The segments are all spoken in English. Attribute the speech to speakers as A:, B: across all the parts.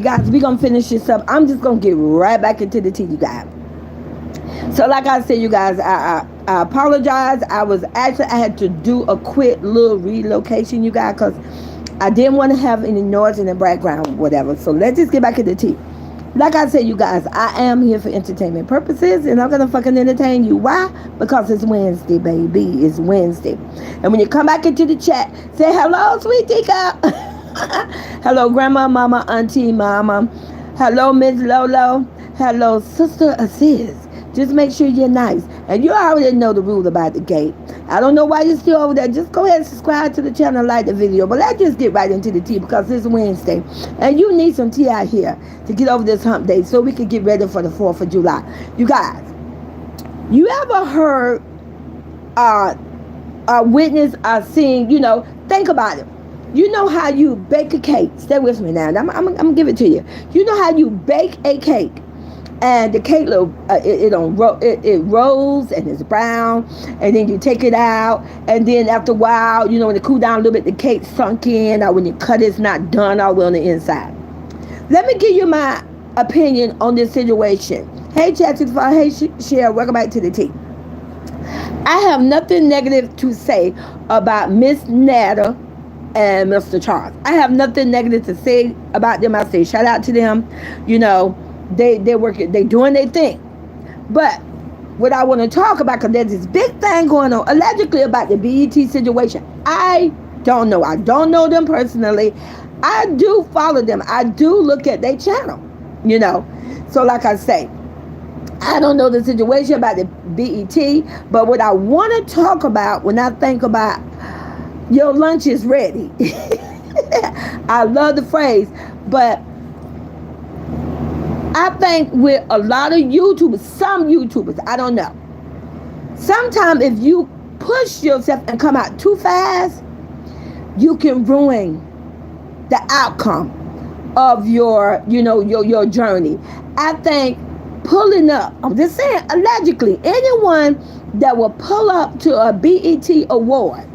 A: Guys, we're gonna finish this up. I'm just gonna get right back into the tea, you guys. So like I said, you guys, I apologize. I had to do a quick little relocation, you guys, because I didn't want to have any noise in the background, whatever. So let's just get back into the tea. Like I said, you guys, I am here for entertainment purposes, and I'm gonna fucking entertain you. Why? Because it's Wednesday, baby. It's Wednesday. And when you come back into the chat, say hello, sweet Tika. Hello, grandma, mama, auntie, mama. Hello, Miss Lolo. Hello, Sister Aziz. Just make sure you're nice. And you already know the rule about the gate. I don't know why you're still over there. Just go ahead and subscribe to the channel, like the video. But let's just get right into the tea because it's Wednesday. And you need some tea out here to get over this hump day so we can get ready for the 4th of July. You guys, you ever heard witness seen, think about it. You know how you bake a cake. Stay with me now. I'm going to give it to you. You know how you bake a cake. And the cake, it rolls and it's brown. And then you take it out. And then after a while, when it cool down a little bit, the cake sunk in. Or when you cut it, it's not done all well on the inside. Let me give you my opinion on this situation. Hey, Chastity, hey, Cheryl, welcome back to the tea. I have nothing negative to say about Miss Netta and Mr. Charles. I have nothing negative to say about them. I say shout out to them. They working, they doing their thing. But what I want to talk about, because there's this big thing going on allegedly about the BET situation. I don't know. I don't know them personally. I do follow them. I do look at their channel. So like I say, I don't know the situation about the BET, but what I want to talk about when I think about your lunch is ready. I love the phrase, but I think with a lot of YouTubers, some YouTubers, I don't know. Sometimes if you push yourself and come out too fast, you can ruin the outcome of your journey. I think pulling up, I'm just saying, allegedly, anyone that will pull up to a BET award,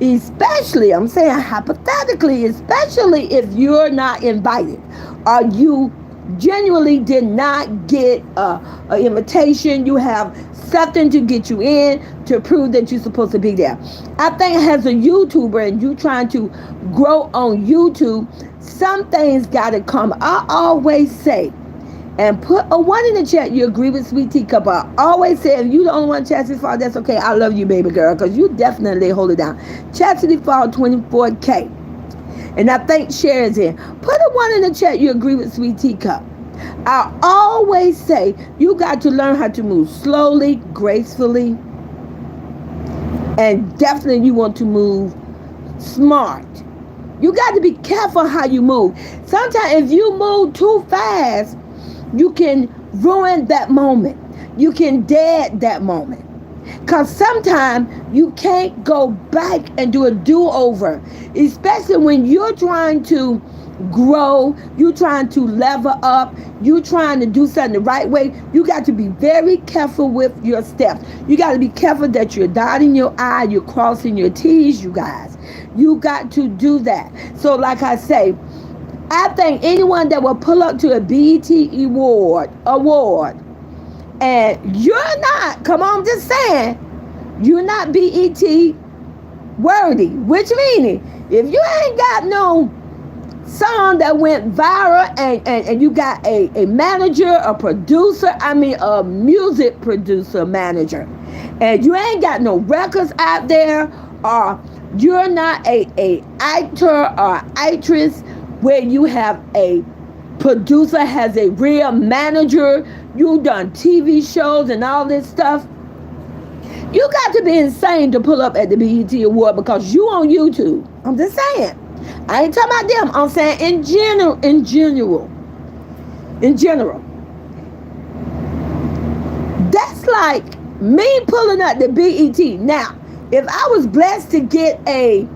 A: especially, I'm saying hypothetically, especially if you're not invited or you genuinely did not get an invitation, you have something to get you in to prove that you're supposed to be there. I think as a YouTuber and you trying to grow on YouTube, some things got to come. I always say, and put a 1 in the chat, you agree with Sweet Teacup. I always say, if you the only one Chastity Fall, that's okay. I love you, baby girl, because you definitely hold it down. Chastity Fall 24K. And I think shares in. Put a 1 in the chat, you agree with Sweet Teacup. I always say, you got to learn how to move slowly, gracefully, and definitely you want to move smart. You got to be careful how you move. Sometimes if you move too fast, you can ruin that moment. You can dead that moment. Because sometimes you can't go back and do a do-over. Especially when you're trying to grow, you're trying to level up, you're trying to do something the right way. You got to be very careful with your steps. You got to be careful that you're dotting your I, you're crossing your T's, you guys. You got to do that. So like I say, I think anyone that will pull up to a BET award, and you're not, come on, I'm just saying, you're not BET worthy, which meaning, if you ain't got no song that went viral and you got a manager, a producer, a music producer manager, and you ain't got no records out there, or you're not a actor or actress where you have a producer has a real manager, you done TV shows and all this stuff, you got to be insane to pull up at the BET Award because you on YouTube. I'm just saying. I ain't talking about them. I'm saying in general. That's like me pulling up the BET. Now, if I was blessed to get a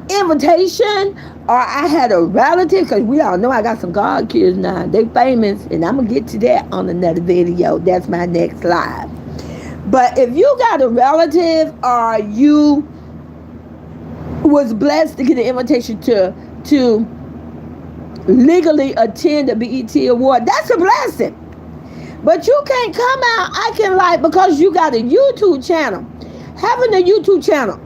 A: invitation or I had a relative, because we all know I got some God kids now, they famous, and I'm gonna get to that on another video. That's my next live. But if you got a relative or you was blessed to get an invitation to legally attend the BET Award. That's a blessing. But you can't come out acting like because you got a YouTube channel. Having a YouTube channel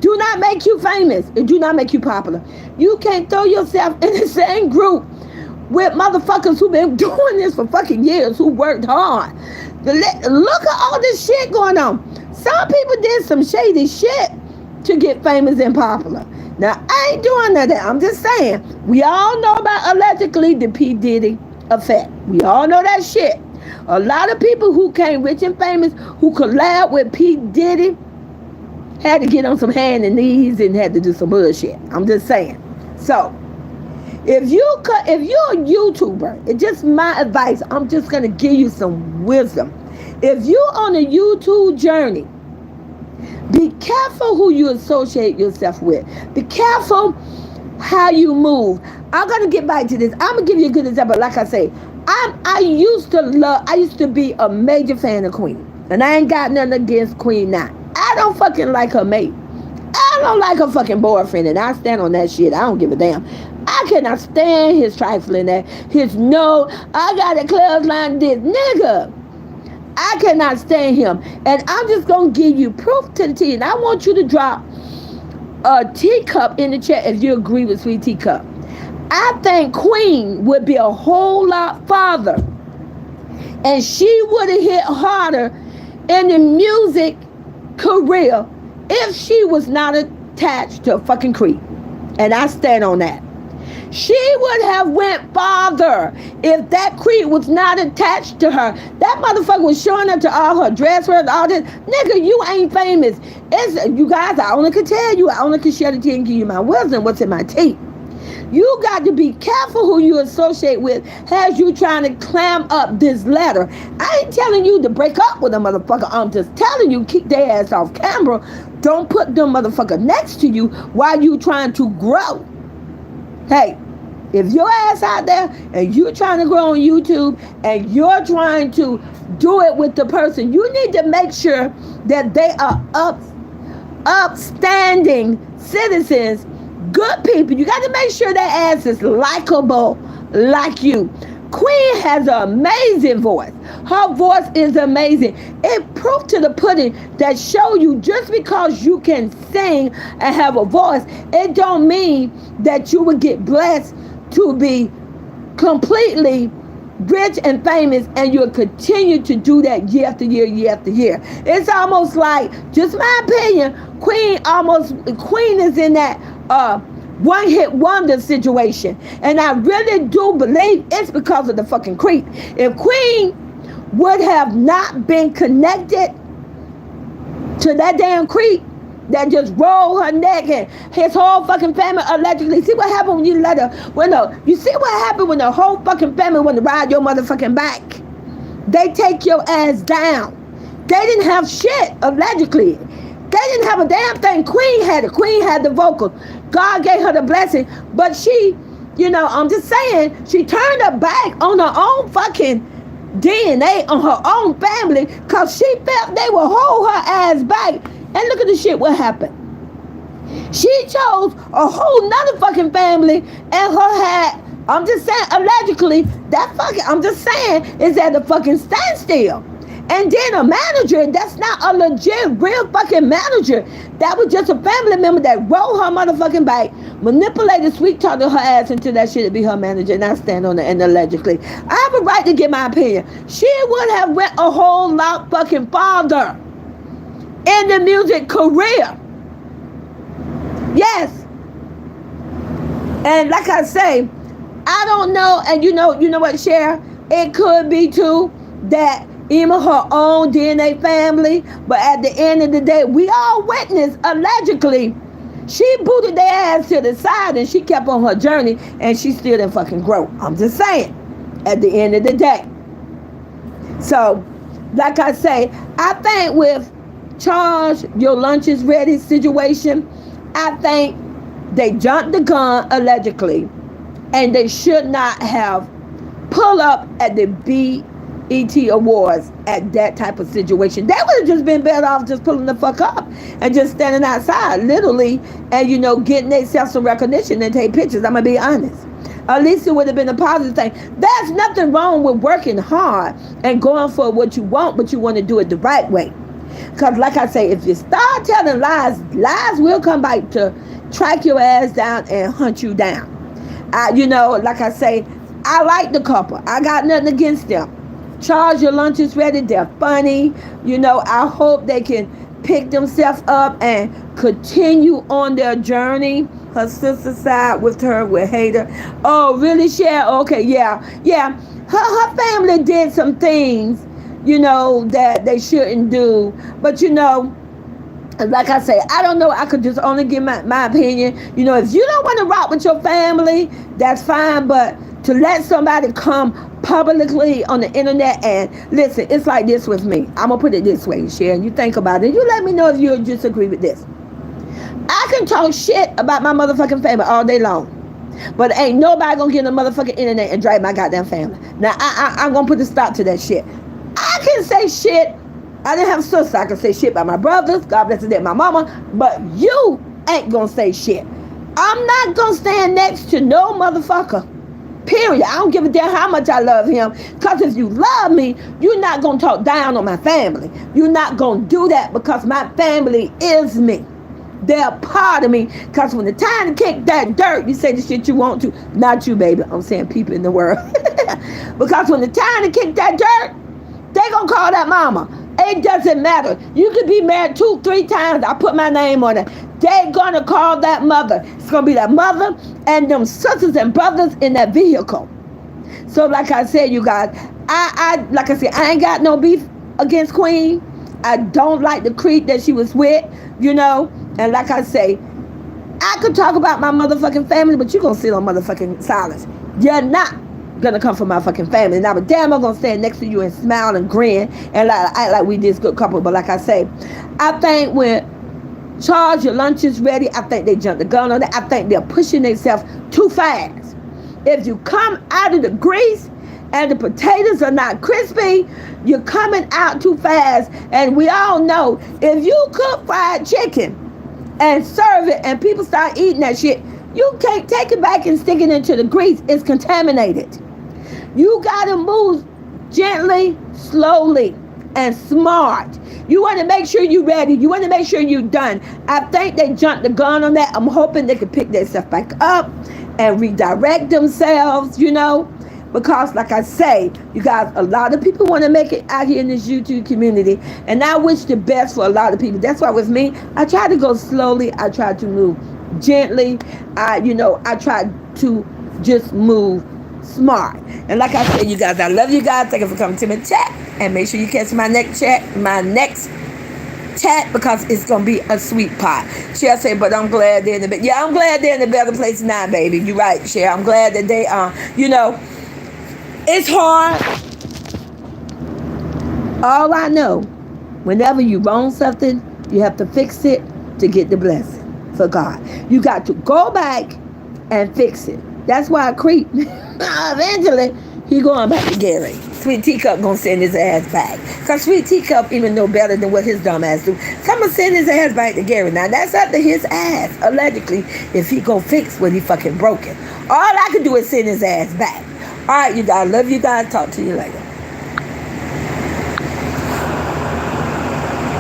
A: do not make you famous. It do not make you popular. You can't throw yourself in the same group with motherfuckers who've been doing this for fucking years, who worked hard. Look at all this shit going on. Some people did some shady shit to get famous and popular. Now, I ain't doing none of that. I'm just saying, we all know about allegedly the P. Diddy effect. We all know that shit. A lot of people who came rich and famous, who collabed with P. Diddy, had to get on some hands and knees and had to do some bullshit. I'm just saying. So, if you're a YouTuber, it's just my advice. I'm just going to give you some wisdom. If you're on a YouTube journey, be careful who you associate yourself with. Be careful how you move. I'm going to get back to this. I'm going to give you a good example. Like I say, I used to be a major fan of Queen. And I ain't got nothing against Queen now. I don't fucking like her mate. I don't like her fucking boyfriend. And I stand on that shit. I don't give a damn. I cannot stand his trifling that. His no, I got a clothesline this nigga. I cannot stand him. And I'm just going to give you proof to the T. And I want you to drop a teacup in the chat if you agree with Sweet Teacup. I think Queen would be a whole lot farther. And she would have hit harder in the music career if she was not attached to a fucking creep. And I stand on that. She would have went farther if that creep was not attached to her. That motherfucker was showing up to all her dress wear, all this. Nigga, you ain't famous. You guys, I only could tell you. I only could share the tea and give you my wisdom, what's in my tea. You got to be careful who you associate with as you trying to clam up this ladder. I ain't telling you to break up with a motherfucker. I'm just telling you, keep their ass off camera. Don't put them motherfucker next to you while you trying to grow. Hey, if your ass out there and you're trying to grow on YouTube and you're trying to do it with the person, you need to make sure that they are upstanding citizens, good people. You got to make sure their ass is likable like you. Queen has an amazing voice. Her voice is amazing. It proof to the pudding that show you just because you can sing and have a voice, it don't mean that you would get blessed to be completely rich and famous and you'll continue to do that year after year, year after year. It's almost like, just my opinion, Queen is in that one-hit wonder situation. And I really do believe it's because of the fucking creep. If Queen would have not been connected to that damn creep that just rolled her neck and his whole fucking family allegedly. See what happened when you let her, you see what happened when the whole fucking family want to ride your motherfucking back? They take your ass down. They didn't have shit, allegedly. They didn't have a damn thing. Queen had it. Queen had the vocal. God gave her the blessing. But she, I'm just saying, she turned her back on her own fucking DNA, on her own family, because she felt they would hold her ass back. And look at the shit, what happened. She chose a whole nother fucking family and her had, I'm just saying, allegedly, I'm just saying, is at a fucking standstill. And then a manager, that's not a legit, real fucking manager. That was just a family member that rolled her motherfucking back, manipulated, sweet talked her ass into that shit to be her manager, and I stand on it, and allegedly. I have a right to get my opinion. She would have went a whole lot fucking farther in the music career. Yes. And like I say, I don't know, and you know what, Cher? It could be too that even her own DNA family, but at the end of the day, we all witnessed, allegedly, she booted their ass to the side and she kept on her journey and she still didn't fucking grow. I'm just saying, at the end of the day. So, like I say, I think with Charge Your Lunch is Ready situation, I think they jumped the gun, allegedly, and they should not have pulled up at the BET Awards at that type of situation. They would have just been better off just pulling the fuck up and just standing outside, literally, and getting themselves some recognition and take pictures. I'm gonna be honest. At least it would have been a positive thing. There's nothing wrong with working hard and going for what you want, but you want to do it the right way. Because like I say, if you start telling lies, lies will come back to track your ass down and hunt you down. Like I say, I like the couple. I got nothing against them. Charge your lunches ready. They're funny. I hope they can pick themselves up and continue on their journey. Her sister side with her with Hater. Oh, really, Cher? Okay, yeah. Her family did some things, that they shouldn't do. But like I say, I don't know. I could just only give my opinion. If you don't want to rock with your family, that's fine. But to let somebody come publicly on the internet and listen, it's like this with me. I'm going to put it this way, Sharon. You think about it. You let me know if you disagree with this. I can talk shit about my motherfucking family all day long. But ain't nobody going to get on the motherfucking internet and drag my goddamn family. Now, I'm going to put a stop to that shit. I can say shit. I didn't have a sister. I can say shit about my brothers. God bless them, my mama. But you ain't going to say shit. I'm not going to stand next to no motherfucker. Period. I don't give a damn how much I love him. Because if you love me, you're not going to talk down on my family. You're not going to do that because my family is me. They're part of me. Because when the time to kick that dirt, you say the shit you want to. Not you, baby. I'm saying people in the world. Because when the time to kick that dirt, they going to call that mama. It doesn't matter. You could be married 2-3 times. I put my name on it. They're going to call that mother. It's going to be that mother and them sisters and brothers in that vehicle. So like I said, you guys, I ain't got no beef against Queen. I don't like the creep that she was with, And like I say, I could talk about my motherfucking family, but you're going to sit on motherfucking silence. You're not going to come from my fucking family. Now, but damn, I'm going to stand next to you and smile and grin and act like we this good couple. But like I say, I think when Charge your lunches ready, I think they jumped the gun on that. I think they're pushing themselves too fast. If you come out of the grease and the potatoes are not crispy, you're coming out too fast. And we all know, if you cook fried chicken and serve it and people start eating that shit, you can't take it back and stick it into the grease. It's contaminated. You gotta move gently, slowly, and smart. You want to make sure you're ready. You want to make sure you're done. I think they jumped the gun on that. I'm hoping they can pick themselves back up and redirect themselves, because like I say, you guys, a lot of people want to make it out here in this YouTube community, and I wish the best for a lot of people. That's why with me, I try to go slowly. I try to move gently. I try to just move smart. And like I said, you guys, I love you guys. Thank you for coming to my chat. And make sure you catch my next chat, because it's going to be a sweet pot. Cher said, but I'm glad they're in the I'm glad they're in a better place now, baby. You're right, Cher. I'm glad that they are. It's hard. All I know, whenever you wrong something, you have to fix it to get the blessing for God. You got to go back and fix it. That's why I creep. Eventually, he going back to Gary. Sweet Teacup gonna send his ass back. Because Sweet Teacup even know better than what his dumb ass do. So I'm gonna send his ass back to Gary. Now, that's up to his ass, allegedly, if he gonna fix what he fucking broken. All I can do is send his ass back. All right, you guys. Love you guys. Talk to you later.